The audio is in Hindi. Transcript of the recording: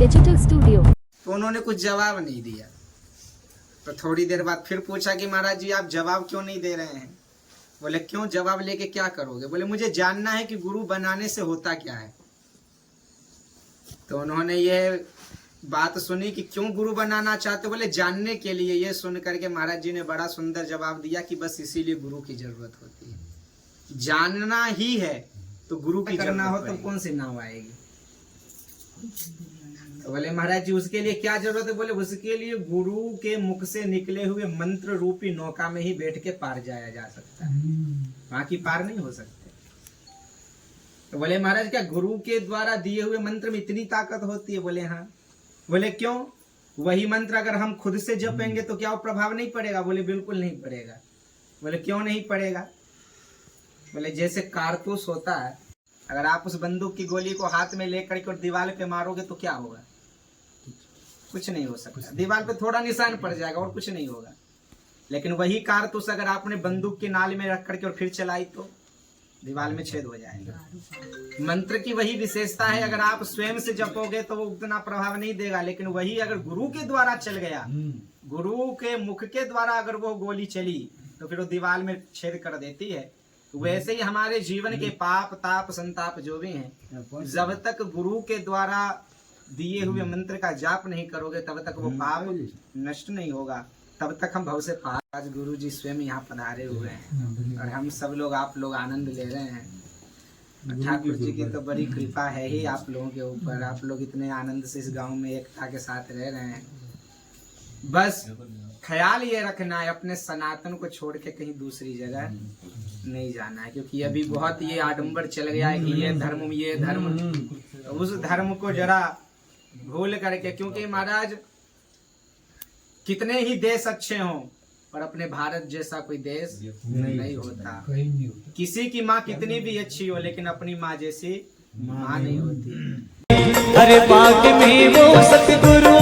Digital studio. तो उन्होंने कुछ जवाब नहीं दिया। तो थोड़ी देर बाद फिर पूछा कि महाराज जी आप जवाब क्यों नहीं दे रहे हैं? बोले क्यों, जवाब लेके क्या करोगे? बोले मुझे जानना है कि गुरु बनाने से होता क्या है। तो उन्होंने ये बात सुनी कि क्यों गुरु बनाना चाहते, बोले जानने के लिए। ये सुन करके महाराज जी ने बड़ा सुंदर जवाब दिया कि बस इसीलिए गुरु की जरूरत होती है, जानना ही है। तो गुरु की करना हो तो कौन सी नाव आएगी? तो बोले महाराज जी उसके लिए क्या जरूरत है? बोले उसके लिए गुरु के मुख से निकले हुए मंत्र रूपी नौका में ही बैठ के पार जाया जा सकता है, बाकी पार नहीं हो सकते। तो बोले महाराज क्या गुरु के द्वारा दिए हुए मंत्र में इतनी ताकत होती है? बोले हाँ। बोले क्यों? वही मंत्र अगर हम खुद से जपेंगे तो क्या वो प्रभाव नहीं पड़ेगा? बोले बिल्कुल नहीं पड़ेगा। बोले क्यों नहीं पड़ेगा? बोले जैसे कारतूस होता है, अगर आप उस बंदूक की गोली को हाथ में लेकर के और दीवार पे मारोगे तो क्या होगा? कुछ नहीं हो सकता। दीवार पे थोड़ा निशान पड़ जाएगा और कुछ नहीं होगा। लेकिन वही कारतूस अगर आपने बंदूक की नाल में रख करके और फिर चलाई तो दीवार में छेद हो जाएगा। मंत्र की वही विशेषता है, अगर आप स्वयं से जपोगे तो वो उतना प्रभाव नहीं देगा, लेकिन वही अगर गुरु के द्वारा चल गया, गुरु के मुख के द्वारा अगर वो गोली चली तो फिर वो दीवार में छेद कर देती है। तो वैसे ही हमारे जीवन के पाप ताप संताप जो भी हैं, जब तक गुरु के द्वारा दिए हुए मंत्र का जाप नहीं करोगे तब तक वो पाप नष्ट नहीं होगा, तब तक हम भव से पार। आज गुरु जी स्वयं यहाँ पधारे हुए हैं और हम सब लोग, आप लोग आनंद ले रहे हैं। ठाकुर जी की तो बड़ी कृपा है ही आप लोगों के ऊपर। आप लोग इतने आनंद से इस गांव में एकता के साथ रह रहे हैं। बस ख्याल ये रखना है अपने सनातन को छोड़ के कहीं दूसरी जगह नहीं जाना है, क्योंकि अभी बहुत ये आडंबर चल गया है कि ये धर्म तो उस धर्म को जरा भूल करके, क्योंकि महाराज कितने ही देश अच्छे हों पर अपने भारत जैसा कोई देश नहीं होता। किसी की माँ कितनी भी अच्छी हो लेकिन अपनी माँ जैसी माँ नहीं होती। हर बाग में वो सतगुरु